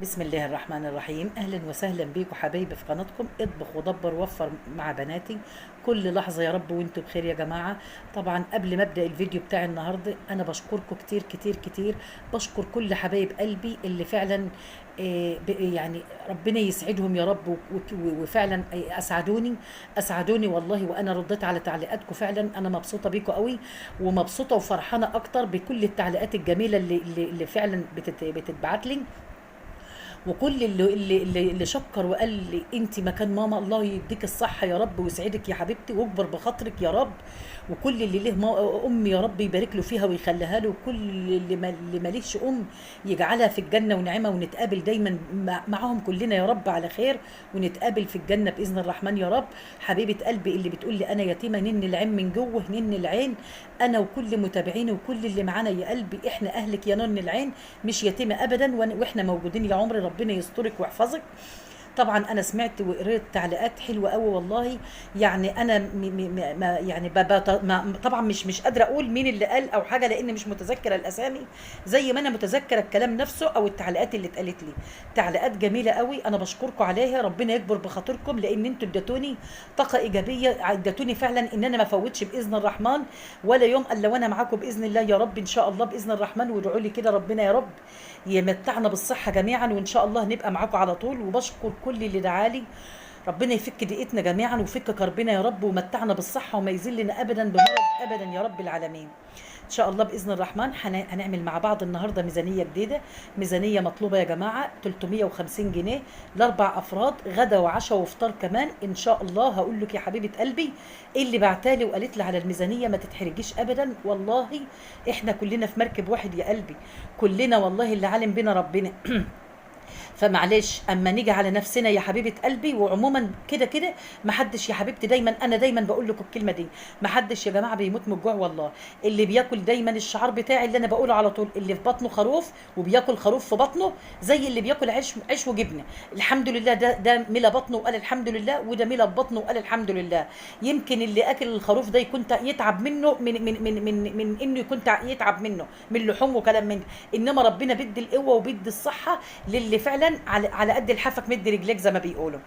بسم الله الرحمن الرحيم. اهلا وسهلا بيكم حبايبي في قناتكم اطبخ ودبر وفر مع بناتي. كل لحظه يا رب وانتم بخير يا جماعه. طبعا قبل ما ابدا الفيديو بتاع النهارده انا بشكركم كتير كتير كتير. بشكر كل حبايب قلبي اللي فعلا يعني ربنا يسعدهم يا رب وفعلا اسعدوني والله. وانا رديت على تعليقاتكم، فعلا انا مبسوطه بيكم قوي ومبسوطه وفرحانه اكتر بكل التعليقات الجميله اللي فعلا بتتبعت لي. وكل اللي شكر وقال لي انت مكان ماما، الله يديك الصحه يا رب ويسعدك يا حبيبتي واكبر بخاطرك يا رب. وكل اللي له ام يا رب يبارك له فيها ويخليها له، وكل اللي ماليش ام يجعلها في الجنه ونعمه، ونتقابل دايما معاهم كلنا يا رب على خير، ونتقابل في الجنه باذن الرحمن يا رب. حبيبه قلبي اللي بتقول لي انا يتيمه، نن العين من جوه نن العين، انا وكل متابعيني وكل اللي معانا يا قلبي احنا اهلك يا نن العين، مش يتيمه ابدا، واحنا موجودين يا عمري، ربنا يسترك ويحفظك. طبعا انا سمعت وقريت تعليقات حلوه قوي والله. يعني انا ما يعني طبعا مش قادره اقول مين اللي قال او حاجه لان مش متذكره الاسامي، زي ما انا متذكره الكلام نفسه او التعليقات اللي اتقالت لي. تعليقات جميله قوي، انا بشكركم عليها، ربنا يكبر بخاطركم لان انتوا اديتوني طاقه ايجابيه، اديتوني فعلا ان انا ما فوتش باذن الرحمن ولا يوم الا وانا معاكم باذن الله يا رب، ان شاء الله باذن الرحمن. وادعوا لي كده ربنا يا رب يمتعنا بالصحة جميعا، وإن شاء الله نبقى معاكم على طول. وبشكر كل اللي دعالي، ربنا يفك ضيقتنا جميعا ويفك كربنا يا رب، ومتعنا بالصحة وما يذلنا أبدا بمرض أبدا يا رب العالمين. ان شاء الله باذن الرحمن هنعمل مع بعض النهارده ميزانيه جديده. ميزانيه مطلوبه يا جماعه 350 جنيه لاربع افراد، غدا وعشاء وفطار كمان ان شاء الله. هقول لك يا حبيبه قلبي اللي بعتالي وقالت لي على الميزانيه ما تتحرجيش ابدا والله، احنا كلنا في مركب واحد يا قلبي، كلنا والله اللي عالم بنا ربنا. فمعلش اما نيجي على نفسنا يا حبيبه قلبي. وعموما كده كده محدش يا حبيبتي، دايما انا دايما بقول لكم الكلمه دي، محدش يا جماعه بيموت من الجوع والله. اللي بياكل دايما الشعار بتاعي اللي انا بقوله على طول، اللي في بطنه خروف وبياكل خروف في بطنه زي اللي بياكل عيش وجبنه. الحمد لله، ده ملا بطنه وقال الحمد لله، وده ملا بطنه وقال الحمد لله. يمكن اللي اكل الخروف ده يكون يتعب منه من انه يكون يتعب منه من لحوم وكلام من ده. انما ربنا بيدي القوه وبيدي الصحه للي فعلا على قد الحافك مد رجليك زي ما بيقولوا.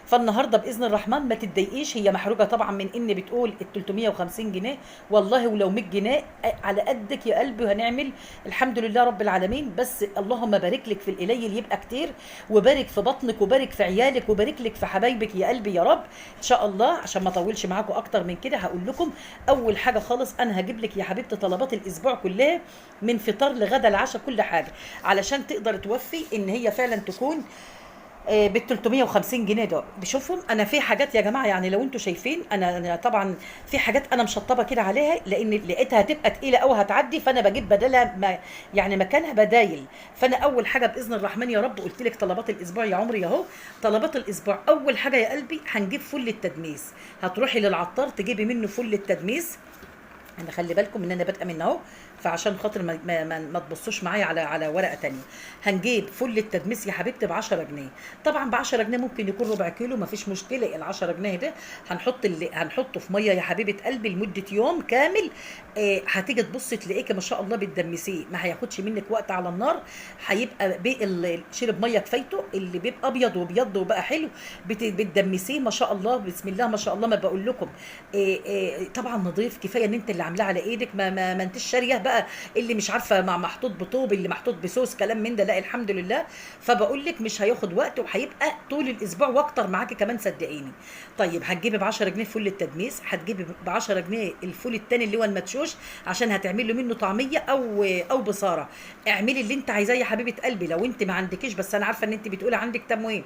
فالنهارده باذن الرحمن ما تتضايقيش، هي محروجه طبعا من ان بتقول ال 350 جنيه، والله ولو 100 جنيه على قدك يا قلبي، وهنعمل الحمد لله رب العالمين. بس اللهم بارك لك في القليل يبقى كتير، وبارك في بطنك وبارك في عيالك وبارك لك في حبايبك يا قلبي يا رب ان شاء الله. عشان ما اطولش معاكم اكتر من كده هقول لكم اول حاجه خالص، انا هجيب لك يا حبيبتي طلبات الاسبوع كلها من فطار لغدا لعشاء كل حاجه، علشان تقدر توفي ان هي فعلا تكون بال 350 جنيه ده. بشوفهم انا في حاجات يا جماعه، يعني لو انتم شايفين أنا طبعا في حاجات انا مشطبه كده عليها لان لقيتها هتبقى تقيله قوي هتعدي، فانا بجيب بدلها يعني مكانها بدايل. فانا اول حاجه باذن الرحمن يا رب قلت لك طلبات الاسبوع يا عمري اهو. طلبات الاسبوع اول حاجه يا قلبي هنجيب فل التدميس، هتروحي للعطار تجيبي منه فل التدميس. انا خلي بالكم ان انا بادئه من اهو، فعشان خاطر ما تبصوش معايا على ورقه تانية. هنجيب فل التدميس يا حبيبتي ب 10 جنيه. طبعا ب 10 جنيه ممكن يكون ربع كيلو، ما فيش مشكله. ال 10 جنيه ده هنحطه في ميه يا حبيبه قلبي لمده يوم كامل. هتيجي تبصي تلاقيكي ما شاء الله بتدمسيه، ما هياخدش منك وقت على النار، هيبقى شرب ميه كفايته اللي بيبقى ابيض وبيض وبقى حلو، بتدمسيه ما شاء الله بسم الله ما شاء الله. ما بقول لكم طبعا نضيف كفايه ان انت اللي عاملاه على ايدك، ما انتش شاريه بقى اللي مش عارفه مع محطوط بطوب اللي محطوط بصوص كلام من ده، لا الحمد لله. فبقول لك مش هياخد وقت وهيبقى طول الاسبوع واكتر معاكي كمان صدقيني. طيب هتجيبي ب 10 جنيه فل التدميس، هتجيبي ب 10 جنيه الفول التاني اللي هو المدشوش عشان هتعملي منه طعميه او بصاره. اعملي اللي انت عايزاه يا حبيبه قلبي لو انت ما عندكيش، بس انا عارفه ان انت بتقولي عندك تموين.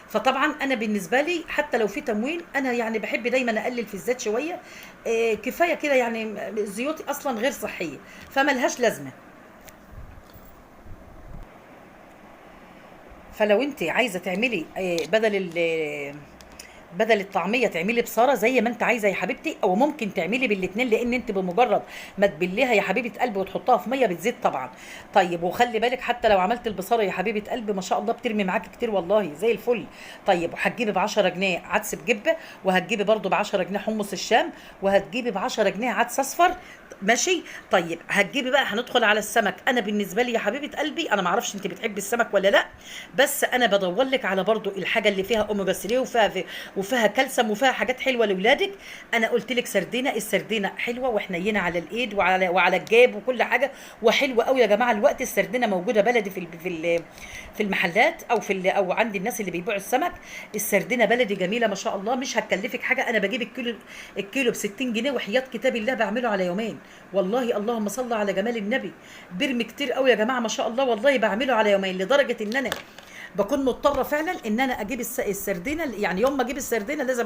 فطبعا انا بالنسبه لي حتى لو في تموين انا يعني بحب دايما اقلل في الزيت شويه. كفايه كده، يعني الزيوت اصلا غير صحيه فملهاش لازمه. فلو انت عايزه تعملي بدل بدل الطعميه تعملي بصاره زي ما انت عايزه يا حبيبتي، او ممكن تعملي بالاثنين، لان انت بمجرد ما تبليها يا حبيبه قلبي وتحطها في ميه بتزيد طبعا. طيب وخلي بالك حتى لو عملت البصاره يا حبيبه قلبي ما شاء الله بترمي معاكي كتير والله زي الفل. طيب وهتجيبي ب 10 جنيه عدس بجبه، وهتجيبي برده ب 10 جنيه حمص الشام، وهتجيبي ب 10 جنيه عدس اصفر. ماشي. طيب هتجيبي بقى، هندخل على السمك. انا بالنسبه لي يا حبيبه قلبي انا ما اعرفش انت بتحبي السمك ولا لا، بس انا بدور لك على برضو الحاجه اللي فيها اوميجا 3 وفيها كالسيوم وفيها حاجات حلوه لاولادك. انا قلت لك سردينه، السردينه حلوه وحنينه على الايد وعلى الجيب وكل حاجه، وحلوه قوي يا جماعه. الوقت السردينه موجوده بلدي في المحلات او عند الناس اللي بيبيعوا السمك. السردينه بلدي جميله ما شاء الله، مش هتكلفك حاجه. انا بجيب الكيلو ب 60 جنيه وحياه كتاب الله بعمله على يومين والله. اللهم صل على جمال النبي. برمي كتير قوي يا جماعه ما شاء الله والله، بعمله على يومين لدرجه ان انا بكون مضطره فعلا ان انا اجيب السردينه. يعني يوم ما اجيب السردينه لازم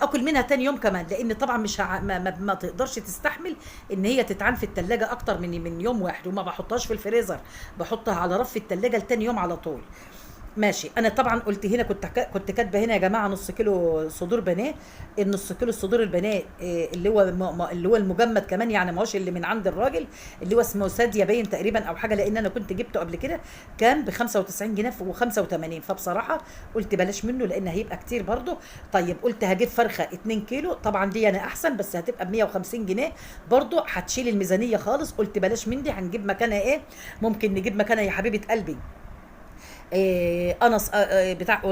اكل منها تاني يوم كمان، لان طبعا مش ما تقدرش تستحمل ان هي تتعان في التلاجة اكتر من يوم واحد، وما بحطهاش في الفريزر، بحطها على رف التلاجة لتاني يوم على طول. ماشي. انا طبعا قلت هنا كنت كاتبه هنا يا جماعه نص كيلو صدور بانيه. النص كيلو صدور البانيه اللي هو المجمد كمان، يعني ما هوش اللي من عند الراجل، اللي هو اسمه سادية باين تقريبا او حاجه، لان انا كنت جبته قبل كده كان ب 95 جنيه و85، فبصراحه قلت بلاش منه لان هيبقى كتير برده. طيب قلت هجيب فرخه 2 كيلو، طبعا دي انا احسن بس هتبقى ب 150 جنيه برده، هتشيل الميزانيه خالص. قلت بلاش من دي، هنجيب مكانها ايه؟ ممكن نجيب مكانها يا حبيبه قلبي قنص بتاع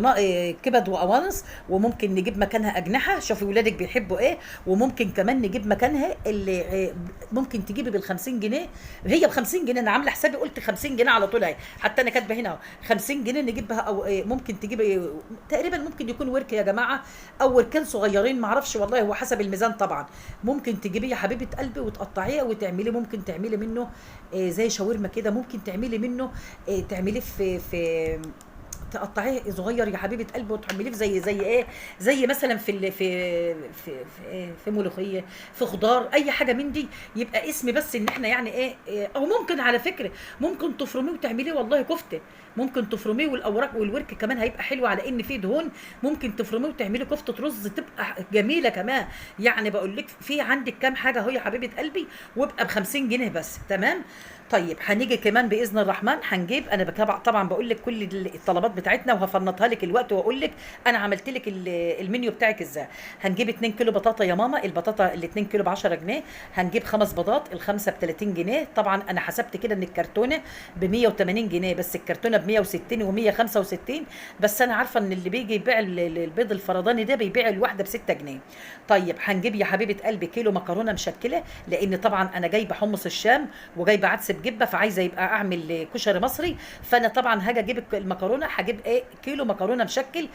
كبد وقوانص، وممكن نجيب مكانها اجنحه. شوفي ولادك بيحبوا ايه. وممكن كمان نجيب مكانها اللي ممكن تجيبي بال 50 جنيه. هي ب 50 جنيه انا عامله حسابي، قلت 50 جنيه على طول اهي، حتى انا كاتبه هنا 50 جنيه نجيب بها. او ممكن تجيبي تقريبا ممكن يكون ورك يا جماعه او وركين صغيرين، ما اعرفش والله، هو حسب الميزان طبعا. ممكن تجيبيه يا حبيبه قلبي وتقطعيه وتعملي، ممكن تعملي منه زي شاورما كده، ممكن تعملي منه تعمليه في تقطعيه صغير يا حبيبه قلبي وتحمليه في زي ايه، زي مثلا في ملوخيه، في خضار، اي حاجه من دي. يبقى اسم بس ان احنا يعني ايه او ممكن على فكره ممكن تفرميه وتعمليه والله كفته. ممكن تفرميه والاوراق والورك كمان هيبقى حلو، على ان فيه دهون. ممكن تفرميه وتعملي كفته رز تبقى جميله كمان. يعني بقول لك في عندك كام حاجه اهو يا حبيبه قلبي، وابقى ب 50 جنيه بس. تمام. طيب هنيجي كمان باذن الرحمن هنجيب، انا طبعا بقول لك كل الطلبات بتاعتنا وهفنطها لك الوقت واقول لك انا عملت لك المنيو بتاعك ازاي. هنجيب 2 كيلو بطاطا يا ماما، البطاطا ال 2 كيلو ب 10 جنيه. هنجيب 5 بيضات، الخمسه ب 30 جنيه. طبعا انا حسبت كده ان الكرتونه ب 180 جنيه، بس الكرتونه ب 160 و165، بس انا عارفه ان اللي بيجي يبيع البيض الفرضاني ده بيبيع الواحده ب 6 جنيه. طيب هنجيب يا حبيبه قلبي كيلو مكرونه مشكله، لان طبعا انا جايبه حمص الشام وجايبه عدس بجبه، فعايزه يبقى اعمل كشري مصري. فانا طبعا هاجي اجيب المكرونه، هجيب كيلو مكرونه مشكل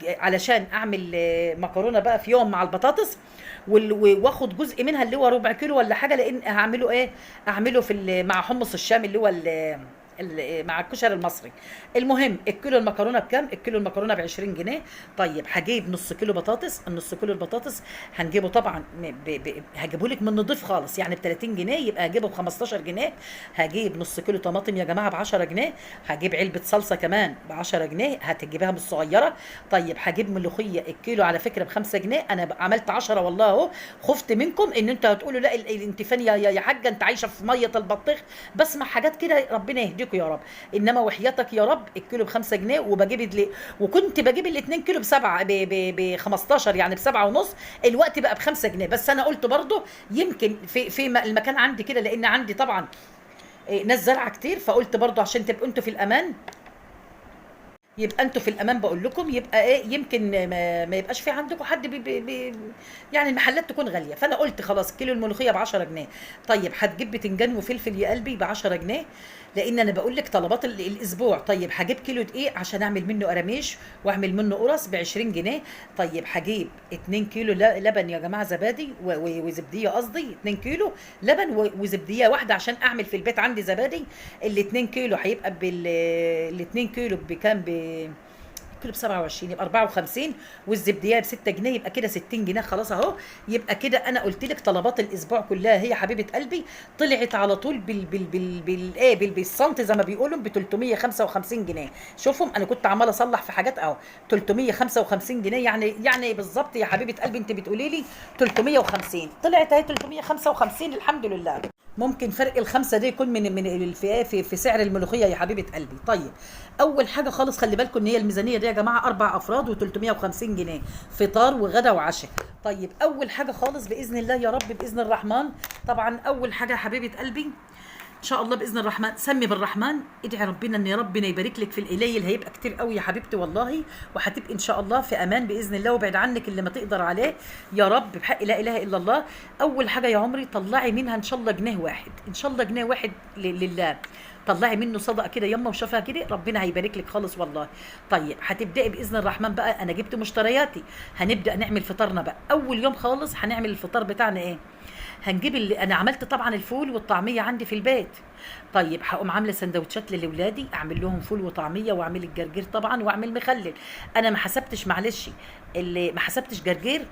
علشان اعمل مكرونه بقى في يوم مع البطاطس، واخد جزء منها اللي هو ربع كيلو ولا حاجه، لان هعمله اعمله مع حمص الشام اللي هو مع الكشري المصري. المهم الكيلو المكرونه بكام؟ الكيلو المكرونه ب 20 جنيه. طيب هجيب نص كيلو بطاطس، النص كيلو البطاطس هنجيبه طبعا هجيبه لك من نضيف خالص، يعني ب 30 جنيه، يبقى هجيبه ب 15 جنيه. هجيب نص كيلو طماطم يا جماعه ب 10 جنيه. هجيب علبه صلصه كمان ب 10 جنيه، هتجيبها من الصغيره. طيب هجيب ملوخيه الكيلو على فكره ب 5 جنيه، انا عملت 10 والله اهو. خفت منكم ان انتوا هتقولوا لا انت فين يا حاجه، انت عايشه في ميه البطيخ. بسمع حاجات كده، ربنا يهديكم يا رب. انما وحياتك يا رب الكيلو ب 5 جنيه، وكنت بجيب ال 2 كيلو ب 15، يعني ب 7 ونص. الوقت بقى ب 5 جنيه، بس انا قلت برضو يمكن في المكان عندي كده، لان عندي طبعا ناس زرعه كتير، فقلت برضو عشان تبقوا انتوا في الامان، يبقى انتوا في الامان. بقول لكم يبقى يمكن ما يبقاش في عندكم حد يعني المحلات تكون غاليه، فانا قلت خلاص كيلو الملوخيه ب 10 جنيه. طيب هتجيب بتنجان وفلفل يا قلبي ب 10 جنيه، لان انا بقول لك طلبات الاسبوع. طيب هجيب كيلو دقيق عشان اعمل منه قراميش واعمل منه قرص ب 20 جنيه. طيب هجيب 2 كيلو لبن يا جماعه، زبادي وزبديه، قصدي 2 كيلو لبن وزبديه واحده عشان اعمل في البيت عندي زبادي. ال 2 كيلو هيبقى ال 2 كيلو بكام؟ الكيلو ب 27 يبقى 54، والزبديه ب 6 جنيه، يبقى كده 60 جنيه خلاص اهو. يبقى كده انا قلت لك طلبات الاسبوع كلها هي حبيبه قلبي طلعت على طول بالسنت زي ما بيقولوا ب 355 جنيه. شوفهم انا كنت عماله اصلح في حاجات اهو. 355 جنيه يعني بالظبط يا حبيبه قلبي انت بتقولي لي 350، طلعت اهي 355 الحمد لله. ممكن فرق الخمسه دي يكون من في سعر الملوخيه يا حبيبه قلبي. طيب اول حاجه خالص خلي بالكم ان هي الميزانيه دي يا جماعه 4 افراد و350 جنيه فطار وغدا وعشاء. طيب اول حاجه خالص باذن الله يا رب باذن الرحمن، طبعا اول حاجه يا حبيبه قلبي ان شاء الله باذن الرحمن سمي بالرحمن، ادعي ربنا ان ربنا يبارك لك في القليل، هيبقى كتير قوي يا حبيبتي والله، وهتبقي ان شاء الله في امان باذن الله، وابعد عنك اللي ما تقدر عليه يا رب بحق لا اله الا الله. اول حاجه يا عمري طلعي منها ان شاء الله جنيه واحد، ان شاء الله جنيه واحد لله، طلعي منه صدقه كده يما وشافها كده ربنا هيبارك لك خالص والله. طيب هتبداي باذن الرحمن بقى، انا جبت مشترياتي، هنبدا نعمل فطارنا بقى. اول يوم خالص هنعمل الفطار بتاعنا ايه؟ هنجيب اللي انا عملت طبعا الفول والطعميه عندي في البيت. طيب هقوم عامله سندوتشات لاولادي، اعمل لهم فول وطعميه واعمل الجرجير طبعا واعمل مخلل. انا ما حسبتش معلش اللي ما حسبتش جرجير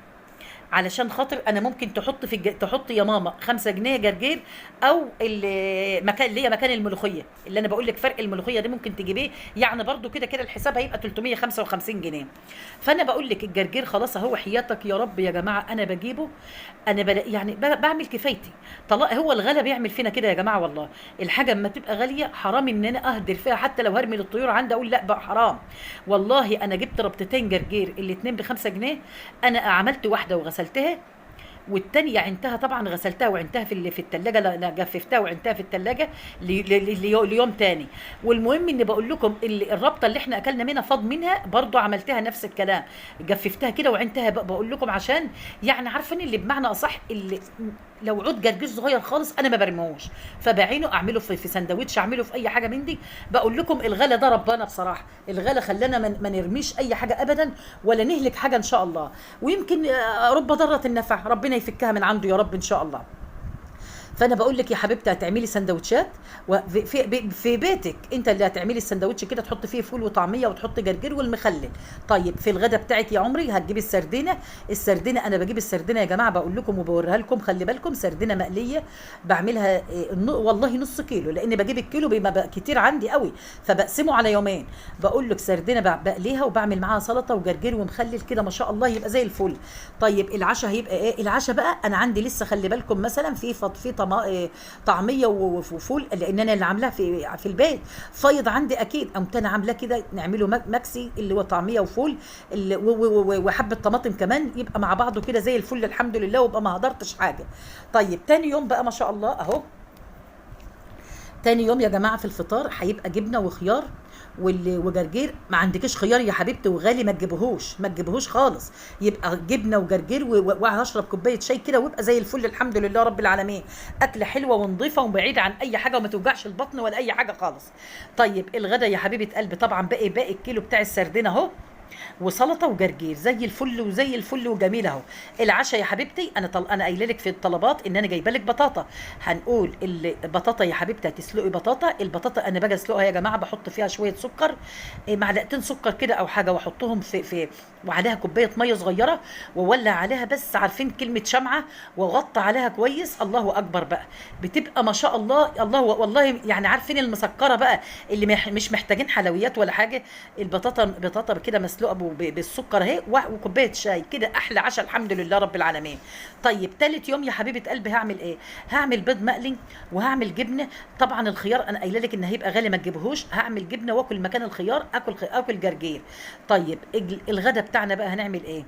علشان خاطر انا ممكن تحط يا ماما 5 جنيه جرجير، او المكان اللي هي مكان الملوخيه اللي انا بقول لك فرق الملوخيه دي ممكن تجيبيه، يعني برضو كده كده الحساب هيبقى 355 جنيه. فانا بقول لك الجرجير خلاص اهو حياتك يا رب يا جماعه انا بجيبه، انا يعني بعمل كفايتي. طلع هو الغلا بيعمل فينا كده يا جماعه والله، الحاجه اما تبقى غاليه حرام ان انا اهدر فيها، حتى لو هرمي للطيور عندي اقول لا بقى حرام. والله انا جبت ربطتين جرجير الاثنين ب5 جنيه، انا عملت واحده وغسلتها، والتانية عينتها طبعا غسلتها وعينتها في التلاجة، لا جففتها وعينتها في التلاجة ليوم تاني. والمهم ان بقول لكم الربطة اللي احنا اكلنا منها فاض منها برضو عملتها نفس الكلام، جففتها كده وعينتها بقول لكم عشان يعني عارفين اللي بمعنى اصح اللي لو عود جرجير صغير خالص انا ما برميهوش، فبعينه اعمله في سندوتش، اعمله في اي حاجه من دي. بقول لكم الغلا ده ربنا بصراحه، الغلا خلانا ما نرميش اي حاجه ابدا ولا نهلك حاجه ان شاء الله، ويمكن رب ضاره النفع ربنا يفكها من عنده يا رب ان شاء الله. فانا بقول لك يا حبيبتي هتعملي سندوتشات في بيتك، انت اللي هتعملي السندوتش كده تحط فيه فول وطعميه وتحط جرجير والمخلل. طيب في الغدا بتاعك يا عمري هتجيبي السردينه انا بجيب السردينه يا جماعه بقول لكم وبوريها لكم، خلي بالكم سردينه مقليه بعملها والله نص كيلو، لان بجيب الكيلو بيبقى كتير عندي قوي فبقسمه على يومين. بقول لك سردينه بقليها وبعمل معاها سلطه وجرجير ومخلل كده ما شاء الله يبقى زي الفل. طيب العشاء هيبقى ايه؟ العشاء بقى انا عندي لسه خلي بالكم مثلا في طعميه وفول، لان انا اللي عاملاها في البيت فايض عندي اكيد، قمت انا عاملاه كده نعمله مكسي اللي هو طعميه وفول وحبه طماطم كمان، يبقى مع بعضه كده زي الفل الحمد لله، وابقى ما هدرتش حاجه. طيب تاني يوم بقى ما شاء الله اهو، تاني يوم يا جماعه في الفطار هيبقى جبنه وخيار وجرجير. ما عندكش خيار يا حبيبتي وغالي ما تجيبهوش خالص، يبقى جبنه وجرجير وهشرب كوبايه شاي كده ويبقى زي الفل الحمد لله رب العالمين، اكله حلوه ونظيفه وبعيده عن اي حاجه وما توجعش البطن ولا اي حاجه خالص. طيب الغدا يا حبيبه قلبي طبعا باقي الكيلو بتاع السردين اهو، وسلطه وجرجير زي الفل وجميل اهو. العشاء يا حبيبتي انا قايله لك في الطلبات ان انا جايبه لك بطاطا، هنقول البطاطا يا حبيبتي هتسلقي البطاطا انا باجي اسلقها يا جماعه بحط فيها شويه سكر، معلقتين سكر كده او حاجه، واحطهم في وعليها كوبايه ميه صغيره، واولع عليها بس عارفين كلمه شمعه، واغطي عليها كويس. الله اكبر بقى بتبقى ما شاء الله الله والله، يعني عارفين المسكره بقى اللي مش محتاجين حلويات ولا حاجه، البطاطا كده مسلوقه بالسكر اهي وكوبايه شاي كده احلى عشاء الحمد لله رب العالمين. طيب ثالث يوم يا حبيبه قلبي هعمل ايه؟ هعمل بيض مقلي وهعمل جبنه. طبعا الخيار انا قايله لك ان هيبقى غالي ما تجيبهوش، هعمل جبنه واكل مكان الخيار اكل جرجير. طيب الغدا بتاعنا بقى هنعمل ايه؟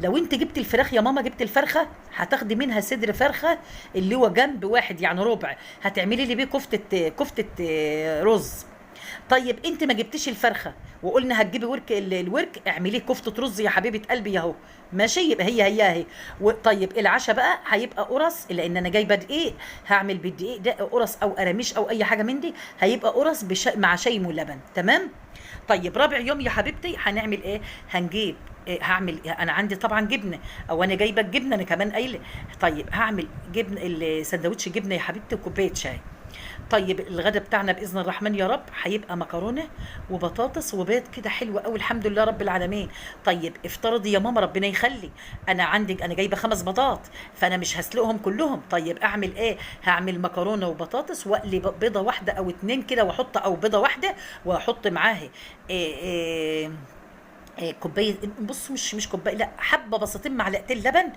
لو انت جبت الفراخ يا ماما، جبت الفرخه هتاخدي منها صدر فرخه اللي هو جنب واحد يعني ربع، هتعملي لي بيه كفته رز. طيب انت ما جبتيش الفرخه وقلنا هتجيبي الورك اعمليه كفته رز يا حبيبه قلبي اهو ماشي، يبقى هي اهي. طيب العشاء بقى هيبقى قرص، لان انا جايبه دقيق، هعمل بالدقيق ده قرص او قراميش او اي حاجه من دي، هيبقى قرص مع شاي ولبن تمام. طيب رابع يوم يا حبيبتي هنعمل ايه؟ هنجيب انا عندي طبعا جبنه، او انا جايبه الجبنه انا كمان قايله. طيب هعمل جبن السندوتش جبنه يا حبيبتي وكوبايه شاي. طيب الغدا بتاعنا باذن الرحمن يا رب هيبقى مكرونه وبطاطس وبيض كده حلو قوي الحمد لله رب العالمين. طيب افترضي يا ماما ربنا يخلي، انا جايبه 5 بيضات، فانا مش هسلقهم كلهم. طيب اعمل ايه؟ هعمل مكرونه وبطاطس واقلي بيضه واحده او 2 كده واحط، او بيضه واحده واحط معاها إيه كوبايه، بص مش كوبايه، لا حبه بسيطين، معلقتين لبن،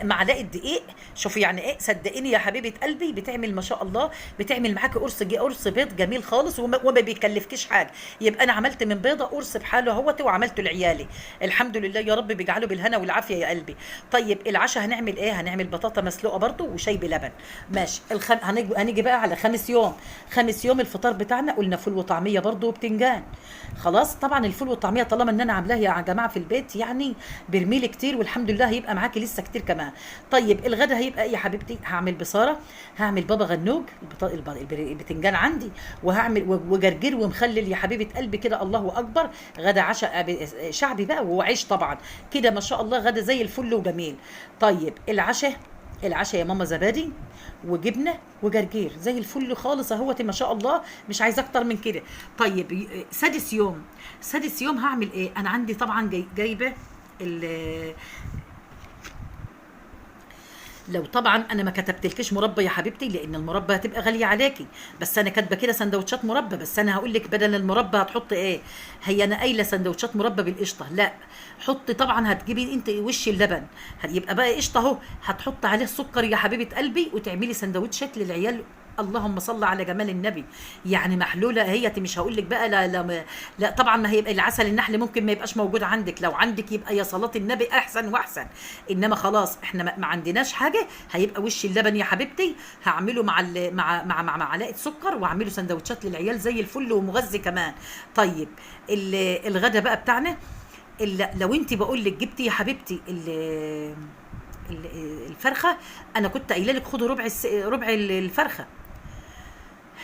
معلقه دقيق. شوفي يعني ايه، صدقيني يا حبيبه قلبي بتعمل ما شاء الله، بتعمل معاكي قرص بيض جميل خالص، وما بيكلفكيش حاجه. يبقى انا عملت من بيضه قرص بحاله اهوت، وعملته لعيالي الحمد لله يا رب بيجعله بالهنا والعافيه يا قلبي. طيب العشاء هنعمل ايه؟ هنعمل بطاطا مسلوقه برضو وشاي بلبن. ماشي. هنيجي بقى على 5 يوم. 5 يوم الفطار بتاعنا قلنا فول وطعميه برضو وبتنجان. خلاص طبعا الفول والطعميه طالما ان انا عاملاها يا جماعه في البيت يعني برميل كتير، والحمد لله هيبقى معاكي لسه كتير كمان. طيب الغدا هيبقى ايه يا حبيبتي؟ هعمل بصاره، هعمل بابا غنوج، البتنجان عندي، وهعمل وجرجير ومخلل يا حبيبه قلبي كده، الله اكبر. غدا عشاء شعبي بقى وعيش طبعا كده ما شاء الله، غدا زي الفل وجميل. طيب العشاء يا ماما زبادي وجبنه وجرجير زي الفل خالص اهوت ما شاء الله، مش عايزه اكتر من كده. طيب سادس يوم هعمل ايه؟ انا عندي طبعا جايبه لو طبعا انا ما كتبتلكيش مربى يا حبيبتي لان المربى هتبقى غاليه عليكي، بس انا كاتبه كده سندوتشات مربى. بس انا هقول لك بدل المربى هتحط ايه. هي انا قايله سندوتشات مربى بالقشطه، لا حطي طبعا، هتجيبي انت وش اللبن هيبقى بقى قشطه اهو، هتحط عليه السكر يا حبيبه قلبي، وتعملي سندوتشات للعيال. اللهم صل على جمال النبي. يعني محلوله هي، مش هقول لك بقى لا طبعا، ما هيبقى العسل النحل ممكن ما يبقاش موجود عندك، لو عندك يبقى يا صلاه النبي احسن واحسن. انما خلاص احنا ما عندناش حاجه، هيبقى وش اللبن يا حبيبتي، هعمله مع معلقه سكر، واعمله سندوتشات للعيال زي الفل ومغذي كمان. طيب الغدا بقى بتاعنا، لو انت بقول لك جبتي يا حبيبتي الفرخه، انا كنت قايله لك خدوا ربع الفرخه،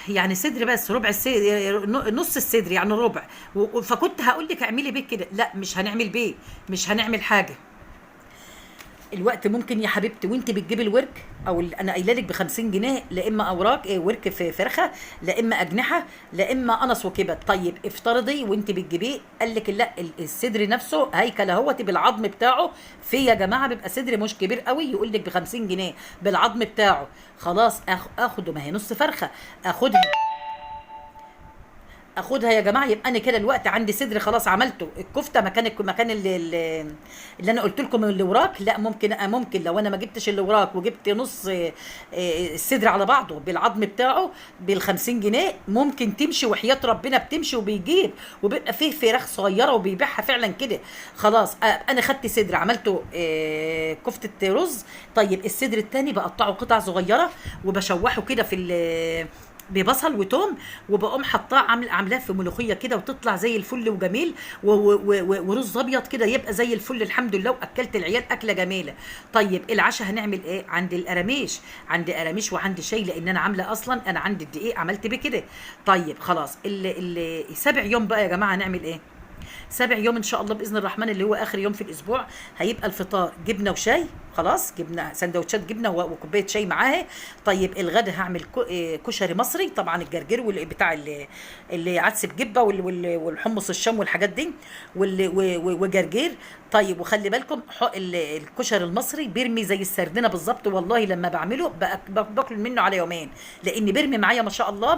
يعني صدر بس، ربع الصدر، نص الصدر يعني ربع. فكنت هقول لك اعملي بيه كده، لا مش هنعمل بيه، مش هنعمل حاجه. الوقت ممكن يا حبيبتي وانت بتجيبي الورك، او انا قايله لك ب 50 جنيه، لا اما اوراق ورك في فرخه، لا اما اجنحه، لا اما قنص وكبد. طيب افترضي وانت بتجيبيه قال لك لا الصدر نفسه هيكل اهوت بالعظم بتاعه، في يا جماعه بيبقى صدر مش كبير قوي، يقول لك ب 50 جنيه بالعظم بتاعه. خلاص اخده، ما هي نص فرخه، اخدها يا جماعه. يبقى انا كده الوقت عندي صدر خلاص عملته، الكفته مكان اللي انا قلت لكم اللي وراك. لا ممكن لو انا ما جبتش اللي وراك وجبت نص الصدر على بعضه بالعظم بتاعه بال 50 جنيه، ممكن تمشي وحياه ربنا بتمشي، وبيجيب وبيبقى فيه فراخ صغيره وبيبيعها فعلا كده. خلاص انا خدت صدر عملته كفته رز. طيب الصدر الثاني بقطعه قطع صغيره وبشوحه كده ببصل وتوم، وبقوم حطاه عاملاه في ملوخيه كده، وتطلع زي الفل وجميل، ورز ابيض كده يبقى زي الفل الحمد لله، واكلت العيال اكله جميله. طيب العشاء هنعمل ايه؟ عندي قراميش وعندي شاي، لان انا عامله اصلا، انا عندي الدقيق عملت بيه كده. طيب خلاص 7 يوم بقى يا جماعه هنعمل ايه؟ 7 يوم ان شاء الله باذن الرحمن، اللي هو اخر يوم في الاسبوع، هيبقى الفطار جبنه وشاي، خلاص جبنه سندوتشات جبنه وكوبايه شاي معاها. طيب الغدا هعمل كشري مصري طبعا، الجرجير بتاع اللي عدس بجبه والحمص الشام والحاجات دي وجرجير. طيب وخلي بالكم الكشري المصري بيرمي زي السردينه بالظبط، والله لما بعمله باكل منه على يومين، لان بيرمي معايا ما شاء الله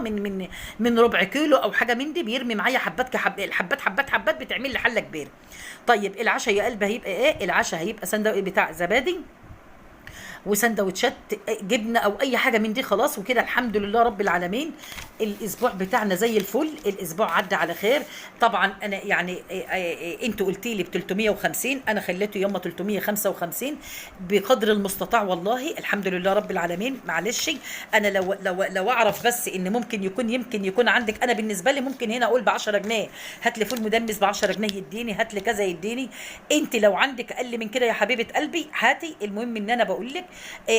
من ربع كيلو او حاجه من دي، بيرمي معايا حبات حبات بتعمل لي حله كبيره. طيب العشاء يا قلبي هيبقى ايه؟ العشاء هيبقى سندوتش بتاع زبادي وسندوتشات جبنه او اي حاجه من دي. خلاص وكده الحمد لله رب العالمين، الاسبوع بتاعنا زي الفل، الاسبوع عدى على خير. طبعا انا يعني انتوا قلتي لي ب 350، انا خليته يوم 355 بقدر المستطاع، والله الحمد لله رب العالمين. معلش انا لو اعرف بس ان يمكن يكون عندك، انا بالنسبه لي ممكن هنا اقول ب 10 جنيه، هات لي فول مدمس ب 10 جنيه يديني، هات لي كذا يديني. انت لو عندك اقل من كده يا حبيبه قلبي هاتي، المهم ان انا بقول لك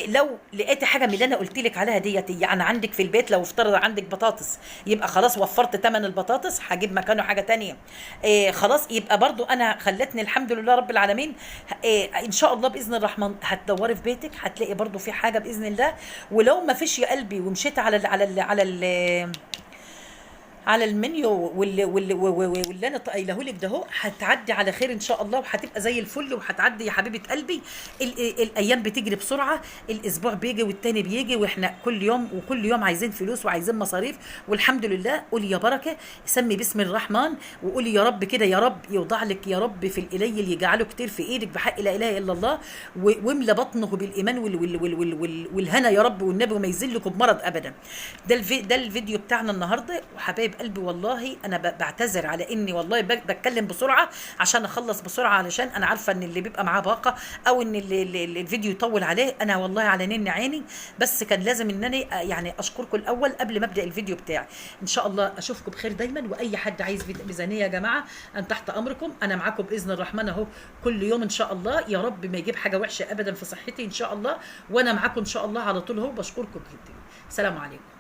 لو لقيتي حاجه من اللي انا قلت لك عليها ديت، يعني عندك في البيت لو افترض عندك بطاطس، يبقى خلاص وفرت ثمن البطاطس، هجيب مكانه حاجه تانية. خلاص يبقى برضو انا خلتني الحمد لله رب العالمين. ان شاء الله باذن الرحمن هتدوري في بيتك هتلاقي برضو في حاجه باذن الله. ولو ما فيش يا قلبي ومشيت على المنيو واللي انا قايله لك ده اهو، هتعدي على خير ان شاء الله، وهتبقى زي الفل، وهتعدي يا حبيبه قلبي. الايام بتجري بسرعه، الاسبوع بيجي والتاني بيجي، واحنا كل يوم وكل يوم عايزين فلوس وعايزين مصاريف، والحمد لله. قولي يا بركه، سمي بسم الرحمن، وقولي يا رب كده، يا رب يوضع لك يا رب في القليل يجعله كتير في ايدك بحق لا اله الا الله، واملى بطنه بالايمان والهنا يا رب والنبي، وما يذلكم بمرض ابدا. ده الفيديو بتاعنا النهارده. وحبايب قلبي والله انا بعتذر على اني والله بتكلم بسرعه عشان اخلص بسرعه، علشان انا عارفه ان اللي بيبقى معاه باقه او ان الفيديو يطول عليه، انا والله على نين عيني، بس كان لازم انني يعني اشكركم الاول قبل ما ابدا الفيديو بتاعي. ان شاء الله اشوفكم بخير دايما، واي حد عايز ميزانيه يا جماعه انا تحت امركم، انا معاكم باذن الرحمن اهو كل يوم ان شاء الله. يا رب ما يجيب حاجه وحشه ابدا في صحتي ان شاء الله، وانا معاكم ان شاء الله على طول اهو. بشكركم جدا، سلام عليكم.